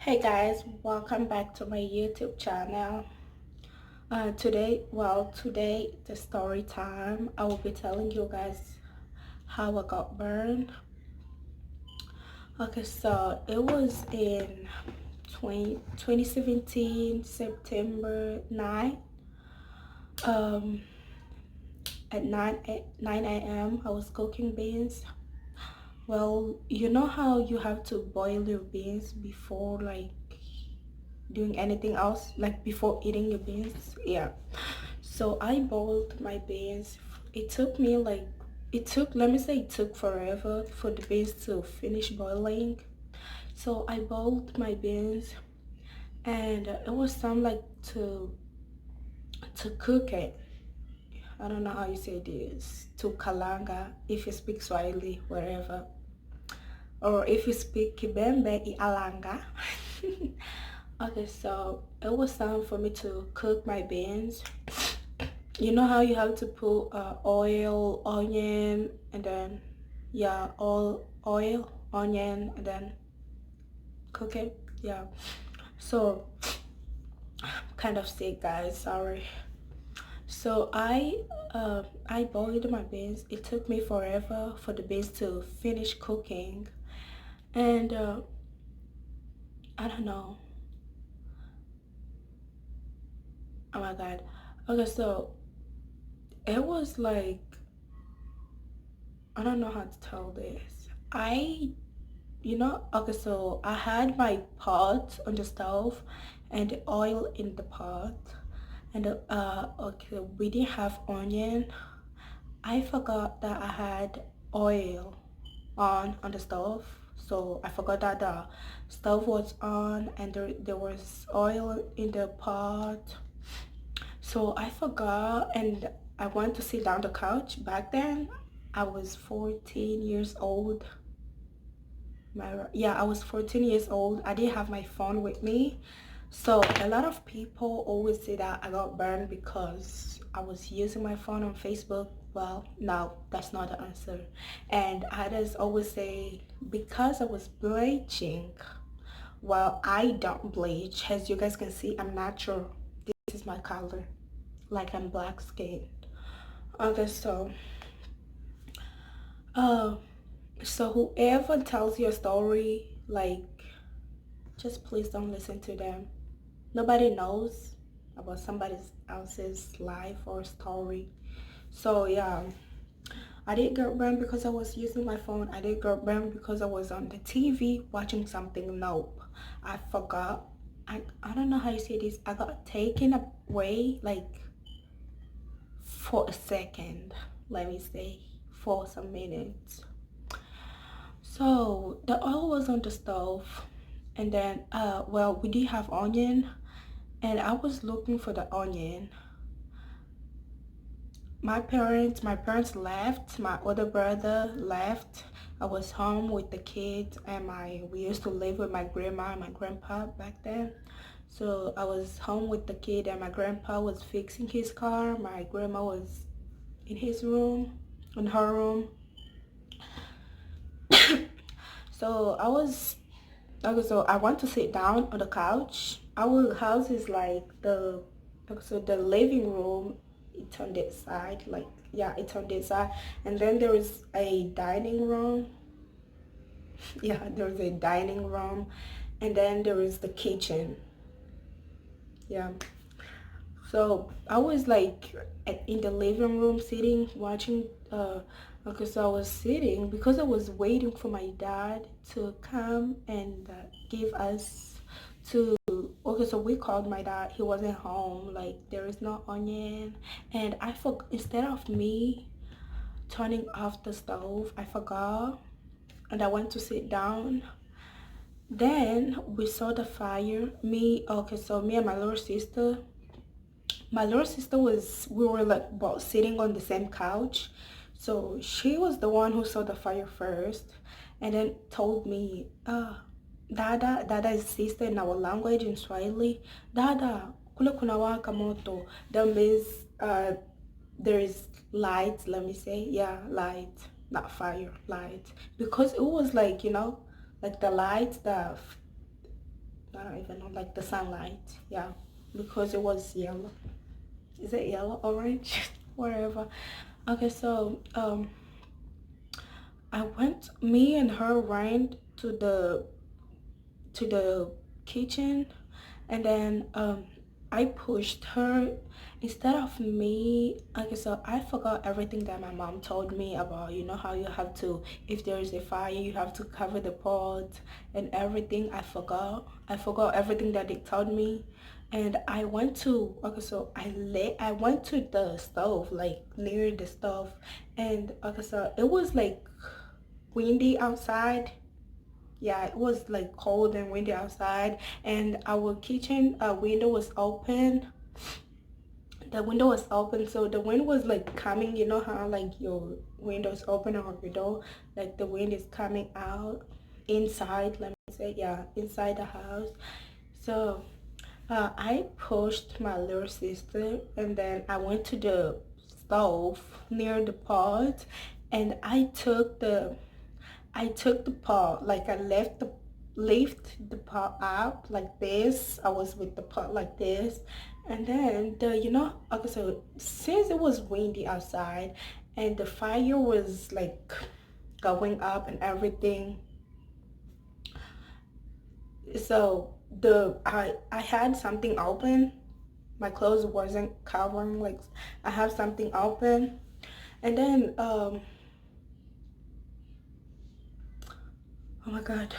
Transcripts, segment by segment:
Hey guys, welcome back to my YouTube channel. Today the story time. I will be telling you guys how I got burned. Okay, so it was in 2017 September 9. Um, at 9 a.m. I was cooking beans. Well, you know how you have to boil your beans before doing anything else, like before eating your beans? Yeah. So I boiled my beans. It took me let me say it took forever for the beans to finish boiling. So I boiled my beans, and it was time like to cook it. I don't know how you say this. To kalanga, if you speak Swahili, wherever. Or if you speak Kibembe, Alanga. Okay, so it was time for me to cook my beans. You know how you have to put oil, onion, and then all oil, onion, and then cook it. Yeah. So I'm kind of sick, guys. Sorry. So I boiled my beans. It took me forever for the beans to finish cooking, and I don't know. Oh my god. Okay, so it was like, I don't know how to tell this. Okay, so I had my pot on the stove and the oil in the pot, and okay, we didn't have onion. I forgot that I had oil on the stove, so I forgot that the stove was on and there was oil in the pot. So I forgot, and I went to sit down on the couch. Back then I was 14 years old. I was 14 years old. I didn't have my phone with me. So a lot of people always say that I got burned because I was using my phone on Facebook. Well, no, that's not the answer. And others always say because I was bleaching. Well, I don't bleach. As you guys can see, I'm natural. This is my color. Like, I'm black skin. Okay, uh so whoever tells your story, like, just please don't listen to them. Nobody knows about somebody else's life or story. So yeah, I didn't get burned because I was using my phone. I didn't get burned because I was on the TV watching something. Nope. I forgot. I don't know how you say this. I got taken away like for a second. Let me say for some minutes. So the oil was on the stove, and then we did have onion, and I was looking for the onion. My parents left, my older brother left. I was home with the kids, and we used to live with my grandma and my grandpa back then. So I was home with the kid, and my grandpa was fixing his car. My grandma was in her room. So I want to sit down on the couch. Our house is like the living room. It's on that side, it's on this side, and then there is a dining room. Yeah, there's a dining room, and then there is the kitchen. Yeah. So I was like in the living room sitting watching. Okay, so I was sitting because I was waiting for my dad to come and give us to. Okay, so we called my dad. He wasn't home. Like, there is no onion, and I forgot. Instead of me turning off the stove, I forgot, and I went to sit down. Then we saw the fire. Me and my little sister we were like both sitting on the same couch. So she was the one who saw the fire first, and then told me, Dada is sister in our language in Swahili. Dada, kule kunawaka moto. That means there is light, let me say. Yeah, light, not fire, light. Because it was like, like the light, I don't even know, like the sunlight. Yeah, because it was yellow. Is it yellow, orange? Whatever. Okay, so me and her went to the kitchen, and then I pushed her instead of me. Okay, so I forgot everything that my mom told me about, you know, how you have to, if there is a fire, you have to cover the pot and everything. I forgot everything that they told me. And I went to, okay, so I went to the stove, like near the stove. And okay, so it was like windy outside. Yeah, it was like cold and windy outside, and our kitchen window was open. The window was open, so the wind was like coming, you know how like your windows open or your door, like the wind is coming out inside, let me say, yeah, inside the house. So I pushed my little sister, and then I went to the stove near the pot, and I took the pot, like I lift the pot up like this. I was with the pot like this. And then okay, so since it was windy outside and the fire was like going up and everything, so I had something open. My clothes wasn't covering, like I have something open. And then oh my god.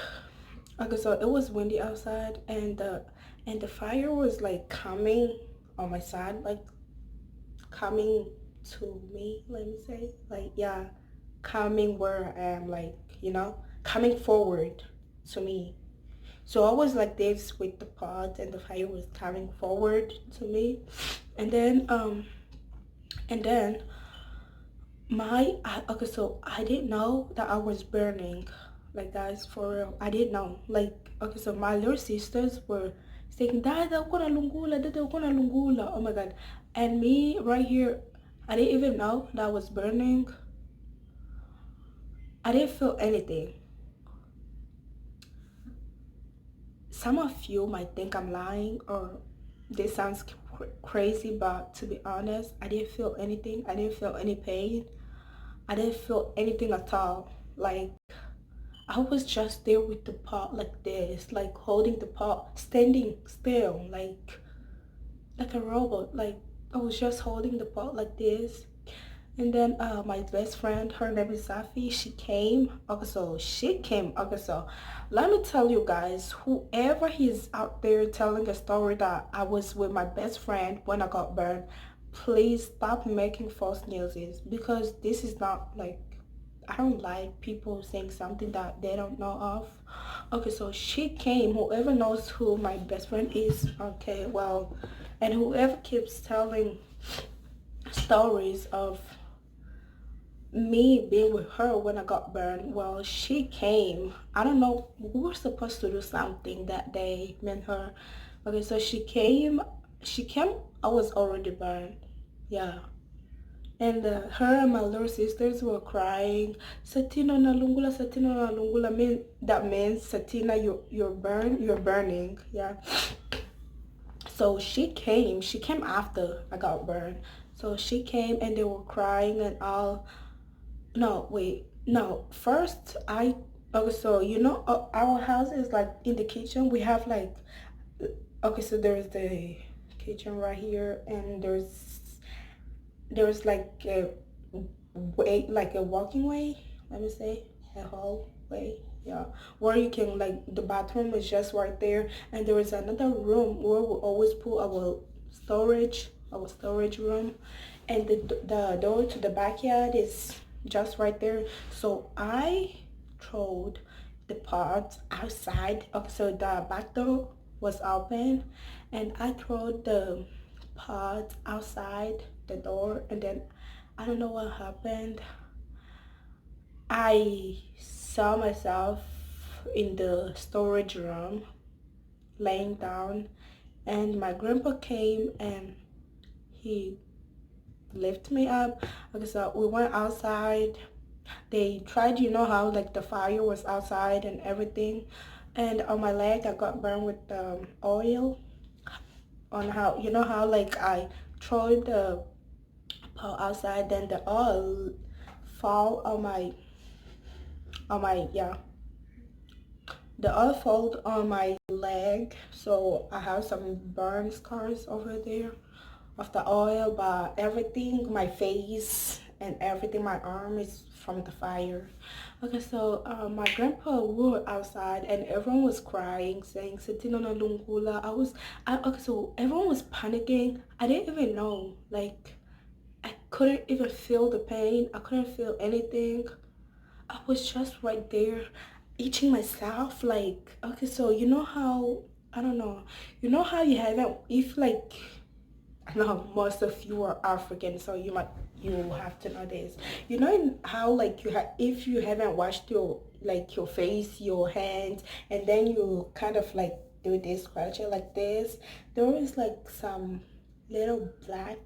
Okay, so it was windy outside, and the fire was like coming on my side, like coming to me, let me say, like, yeah, coming where I am, like, coming forward to me. So I was like this with the pot, and the fire was coming forward to me. And then okay, so I didn't know that I was burning, like, guys, for real. I didn't know, like, okay, so my little sisters were saying, Dada, uko na lungula, Dada, uko na lungula. Oh my god. And me right here, I didn't even know that I was burning. I didn't feel anything. Some of you might think I'm lying, or this sounds crazy, but to be honest, I didn't feel anything. I didn't feel any pain. I didn't feel anything at all. Like, I was just there with the pot like this, like holding the pot, standing still, like a robot. Like, I was just holding the pot like this. And then my best friend, her name is Safi, she came. Okay, so she came. Okay, so let me tell you guys, whoever is out there telling a story that I was with my best friend when I got burned, please stop making false news, because this is not like, I don't like people saying something that they don't know of. Okay, so she came. Whoever knows who my best friend is, okay, well, and whoever keeps telling stories of me being with her when I got burned, well, she came. I don't know, we were supposed to do something that day, me and her. Okay, so she came. I was already burned. Yeah. And her and my little sisters were crying. Satina Nalungula, Satina Nalungula. That means Satina, you're burning. Yeah. So she came. She came after I got burned. So she came, and they were crying and all. No, wait. No, first okay, so our house is like in the kitchen. We have like, okay, so there's the kitchen right here, and there's like a way, like a walking way, let me say, a hallway, yeah, where you can, like, the bathroom is just right there, and there is another room where we always put our storage room, and the door to the backyard is just right there. So I throwed the pot outside. Okay, so the back door was open, and I threw the pot outside the door, and then I don't know what happened. I saw myself in the storage room laying down, and my grandpa came and he lifted me up. Okay, so we went outside. They tried, how like the fire was outside and everything. And on my leg I got burned with oil. On how, you know how like I throw the paw outside, then the oil fall on my yeah, the oil fall on my leg, so I have some burn scars over there of the oil, but everything, my face and everything, my arm is from the fire. Okay, so my grandpa, we were outside and everyone was crying, saying Setino Lungula. Okay, so everyone was panicking. I didn't even know, like, I couldn't even feel the pain. I couldn't feel anything. I was just right there itching myself. Like, okay, so you know how, I don't know, you know how you haven't, if like, I know most of you are African, so you have to know this. You know how like you have, if you haven't washed your like your face, your hands, and then you kind of like do this scratching like this, there is like some little black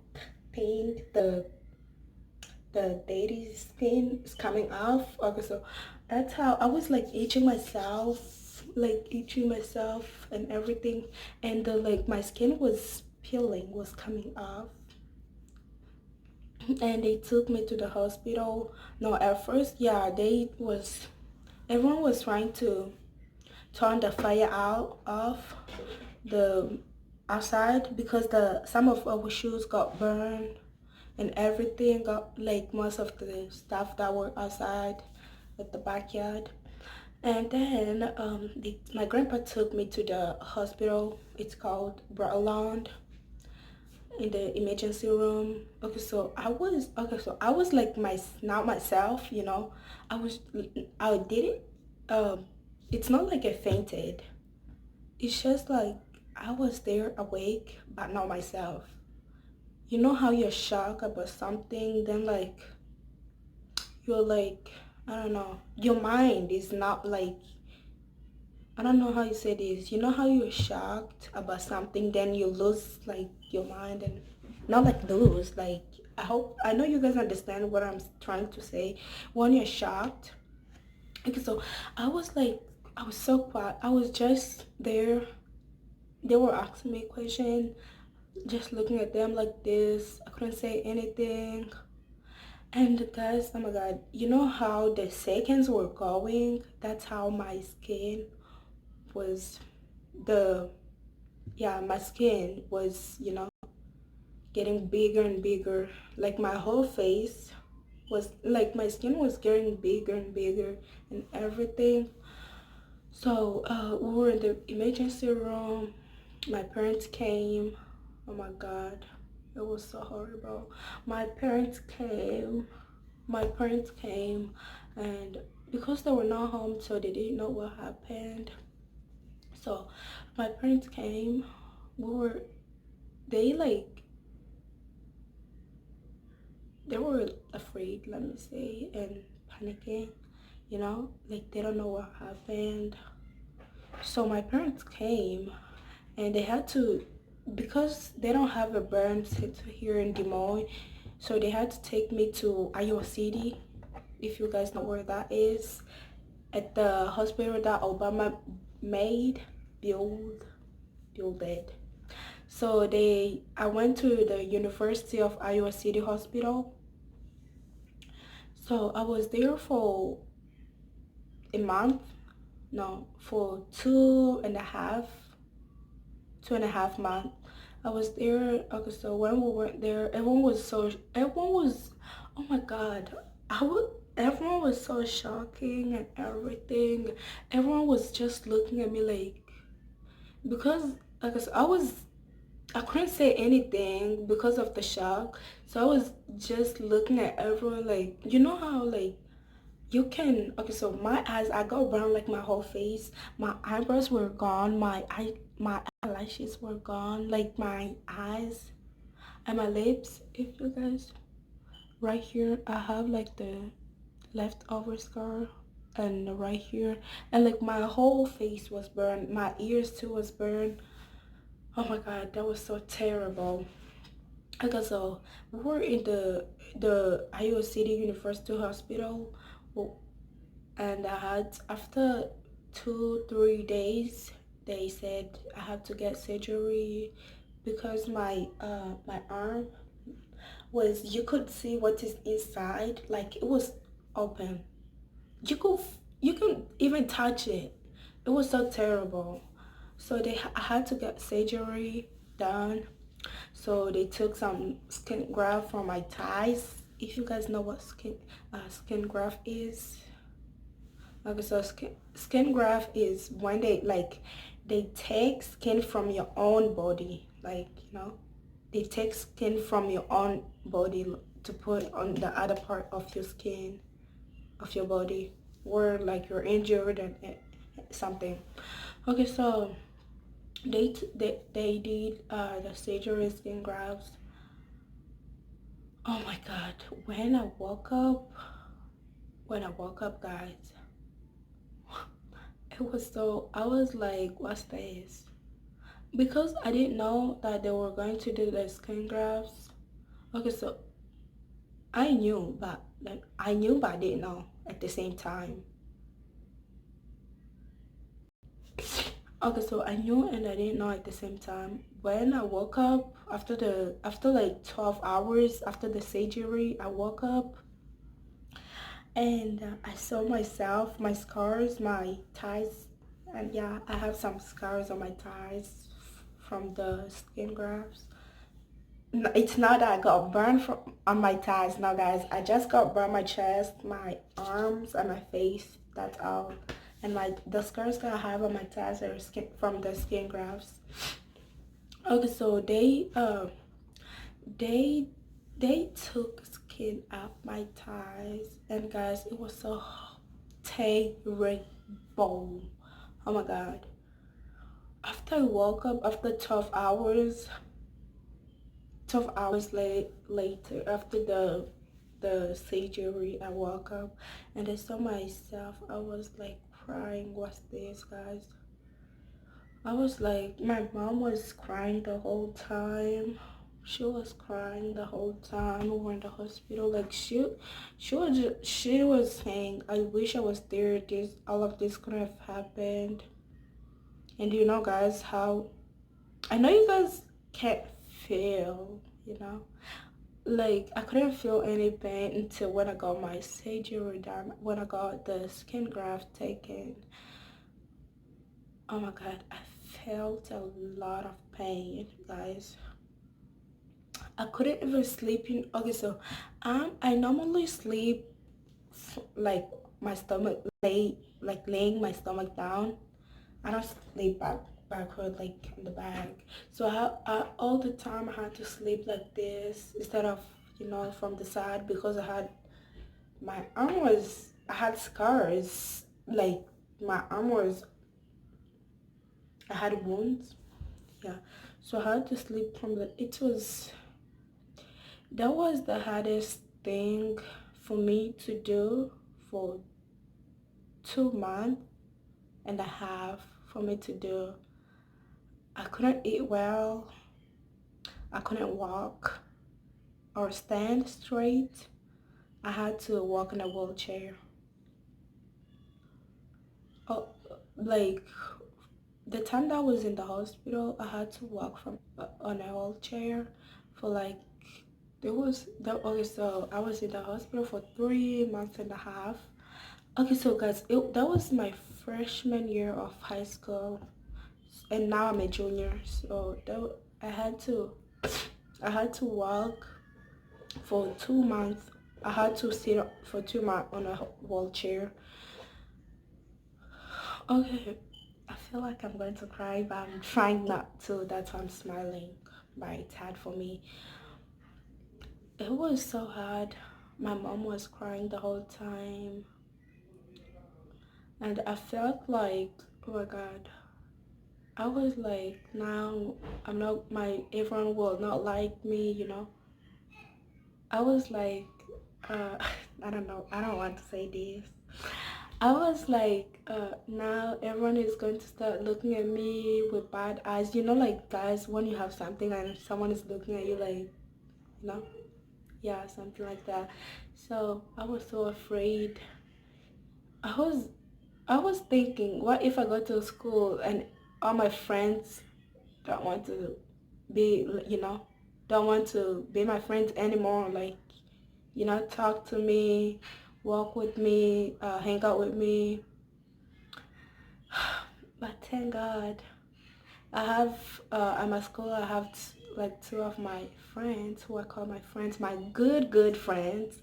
paint. The daily skin is coming off. Okay, so that's how I was like itching myself and everything, and the like my skin was peeling, was coming off. And they took me to the hospital. No, at first, yeah, everyone was trying to turn the fire out off the outside, because the some of our shoes got burned and everything, got like most of the stuff that were outside at the backyard. And then my grandpa took me to the hospital. It's called Brotland, in the emergency room. Okay, so I was like not myself, you know. I did it. It's not like I fainted. It's just like I was there awake, but not myself. You know how you're shocked about something, then like you're like, I don't know, your mind is not like, I don't know how you say this. You know how you're shocked about something, then you lose like your mind, and not like lose, like, I know you guys understand what I'm trying to say. When you're shocked. Okay, so I was like, I was so quiet. I was just there. They were asking me a question, just looking at them like this. I couldn't say anything. And guys, oh my god, you know how the seconds were going? That's how my skin was, the yeah, my skin was, you know, getting bigger and bigger. Like my whole face was like, my skin was getting bigger and bigger and everything. So we were in the emergency room. My parents came. Oh my god, it was so horrible. My parents came. My parents came, and because they were not home, so they didn't know what happened. So my parents came. We were they like they were afraid, let me say, and panicking, you know, like they don't know what happened. So my parents came, and they had to, because they don't have a burn center here in Des Moines, so they had to take me to Iowa City, if you guys know where that is, at the hospital that Obama made, build, builded. So I went to the University of Iowa City Hospital. So I was there for a month, no, for 2.5 months. I was there. Okay, so when we went there, everyone was, oh my god, everyone was so shocking and everything. Everyone was just looking at me like, because like I couldn't say anything because of the shock. So I was just looking at everyone like, you know how like you can, okay, so my eyes, I got brown like my whole face. My eyebrows were gone. My eyelashes were gone. Like my eyes and my lips. If you guys, right here, I have like the leftover scar, and right here, and like my whole face was burned. My ears too was burned. Oh my god, that was so terrible. Okay, so we were in the Iowa City University Hospital, and I had, after 2 3 days they said I have to get surgery because my arm was, you could see what is inside, like it was open. You can even touch it. It was so terrible. So I had to get surgery done. So they took some skin graft from my thighs. If you guys know what skin graft is. Okay, so skin graft is when they take skin from your own body, like, they take skin from your own body to put on the other part of your skin of your body, where like you're injured and something. Okay, so they did the surgery skin grafts. Oh my god, when I woke up, guys, I was like, what's this? Because I didn't know that they were going to do the skin grafts. Okay, so I knew, but I didn't know at the same time. Okay, so I knew and I didn't know at the same time. When I woke up after like 12 hours after the surgery, I woke up and I saw myself, my scars, my thighs, and yeah, I have some scars on my thighs from the skin grafts. It's not that I got burned from on my thighs now, guys. I just got burned my chest, my arms, and my face. That's all. And the scars that I have on my thighs are from the skin grafts. Okay, so they they took skin out my thighs, and guys, it was so terrible. Oh my god. After I woke up after 12 hours later after the surgery, I woke up and I saw myself. I was like crying. What's this, guys? I was like, my mom was crying the whole time. She was crying the whole time. We were in the hospital. Like she was saying, I wish I was there. All of this could have happened. And you know, guys, how I know you guys can't feel, like I couldn't feel any pain until when I got my surgery done, when I got the skin graft taken. Oh my god, I felt a lot of pain, guys. I couldn't even sleep in. Okay, so I normally sleep like my stomach laying my stomach down. I don't sleep backward like in the back. So all the time I had to sleep like this instead of from the side, because I had scars, like my arm was I had wounds. Yeah. So I had to sleep from the that was the hardest thing for me to do for 2 months and a half for me to do. I couldn't eat well. I couldn't walk or stand straight. I had to walk in a wheelchair. Oh, like the time that I was in the hospital, I had to walk from on a wheelchair for like okay, so I was in the hospital for 3 months and a half. Okay, so guys, that was my freshman year of high school, and now I'm a junior. So I had to walk for 2 months. I had to sit for 2 months on a wheelchair. Okay, I feel like I'm going to cry, but I'm trying not to. That's why I'm smiling. But it's hard for me. It was so hard. My mom was crying the whole time. And I felt like, oh my God, I was like, now everyone will not like me. I was like, I don't know, I don't want to say this. I was like, now everyone is going to start looking at me with bad eyes. Like guys, when you have something and someone is looking at you like, yeah, something like that. So I was so afraid. I was I was thinking, what if I go to school and all my friends don't want to be, don't want to be my friends anymore, like, talk to me, walk with me, hang out with me. But thank God, I have, at my school, I have like two of my friends who I call my friends, my good friends.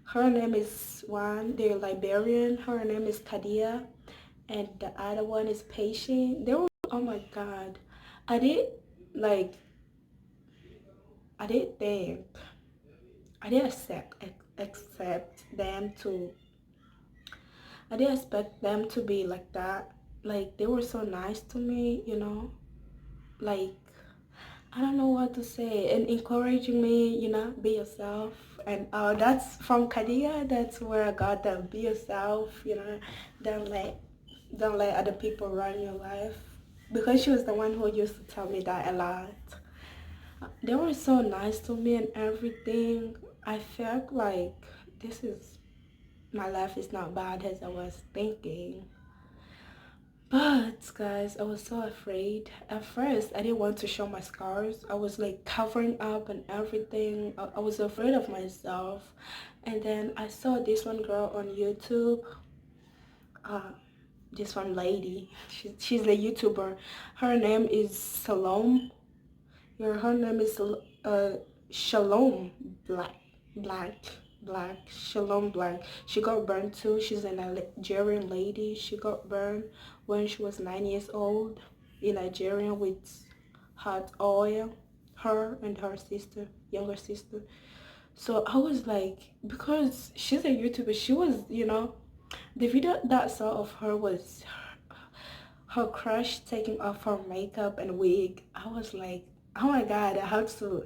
Her name is one, they're Liberian. Her name is Kadia, and the other one is Patient. They were, oh my God, I did like, I did think, I didn't accept them to, I didn't expect them to be like that. Like, they were so nice to me, like, I don't know what to say, and encouraging me, be yourself. And that's from Kadia. That's where I got that be yourself. Don't let don't let other people run your life. Because she was the one who used to tell me that a lot. They were so nice to me and everything. I felt like this is my life is not bad as I was thinking. But guys, I was so afraid. At first, I didn't want to show my scars. I was like covering up and everything. I was afraid of myself. And then I saw this one girl on YouTube. Uh, this one lady. She's a YouTuber. Her name is Salome. Her name is Shalom Black. Black. Black. Shalom Black. She got burned too. She's a Nigerian lady. She got burned when she was 9 years old in Nigeria with hot oil. Her and her sister, younger sister. So I was like, because she's a YouTuber, she was, the video that I saw of her was her crush taking off her makeup and wig. I was like, oh my God, I have to,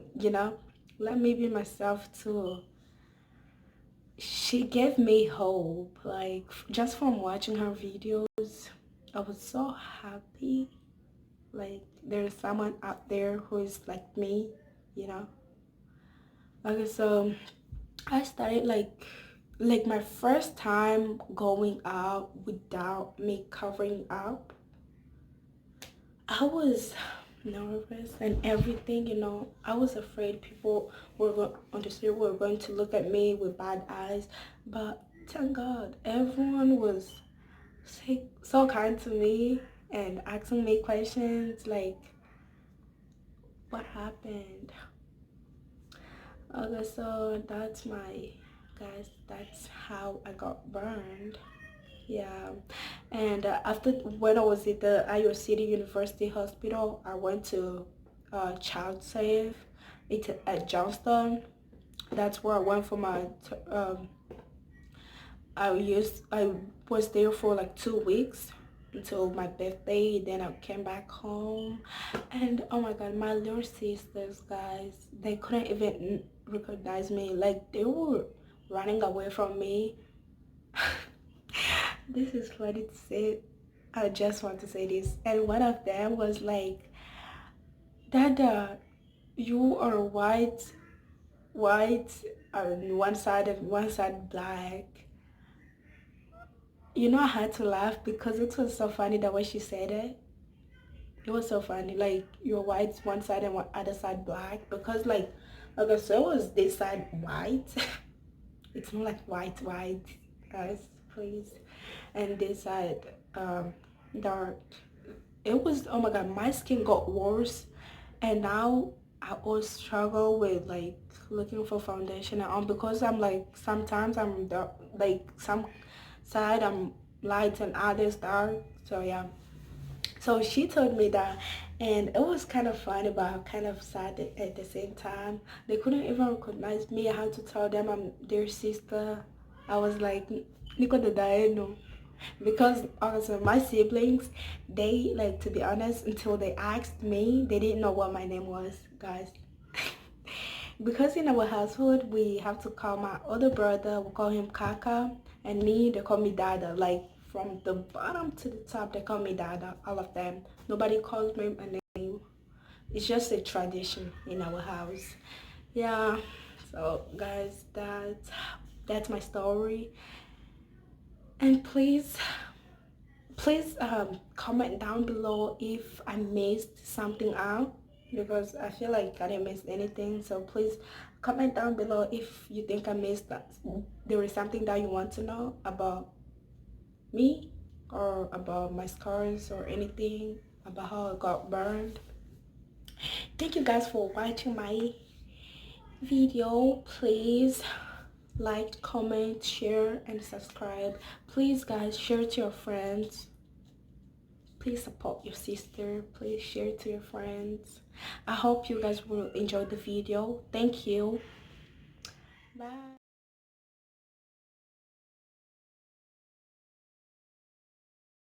let me be myself too. She gave me hope, like just from watching her videos. I was so happy, like there's someone out there who is like me, you know. Okay, so I started like my first time going out without me covering up. I was nervous and everything, I was afraid people on the street were going to look at me with bad eyes. But thank God, everyone was so kind to me and asking me questions like, what happened? Okay, so that's my, guys, that's how I got burned. Yeah, and after when I was at the Iowa City University Hospital, I went to Child Safe. It's at Johnston. That's where I went for my. I was there for like 2 weeks until my birthday. Then I came back home, and oh my God, my little sisters, guys, they couldn't even recognize me. Like they were running away from me. This is funny to say. I just want to say this. And one of them was like, Dada, you are white on one side black. I had to laugh because it was so funny the way she said it. It was so funny. Like, you're white one side and one other side black. Because, like, okay, so it was this side white. It's not like white, guys, please. And this side dark. It was, oh my God, my skin got worse, and now I always struggle with like looking for foundation and on, because I'm like sometimes I'm dark, like some side I'm light and others dark. So yeah, so she told me that, and it was kind of funny but kind of sad at the same time. They couldn't even recognize me. I had to tell them I'm their sister. I was like, Nico the Diano. Because also my siblings, they, like, to be honest, until they asked me, they didn't know what my name was, guys. Because in our household we have to call my other brother, we call him Kaka, and me, they call me Dada. Like from the bottom to the top, they call me Dada, all of them. Nobody calls me a name. It's just a tradition in our house. Yeah, so guys, that's my story. And please, please comment down below if I missed something out, because I feel like I didn't miss anything. So please comment down below if you think I missed that, there is something that you want to know about me or about my scars or anything about how I got burned. Thank you guys for watching my video. Please like, comment, share, and subscribe. Please guys, share to your friends. Please support your sister. Please share to your friends. I hope you guys will enjoy the video. Thank you. Bye.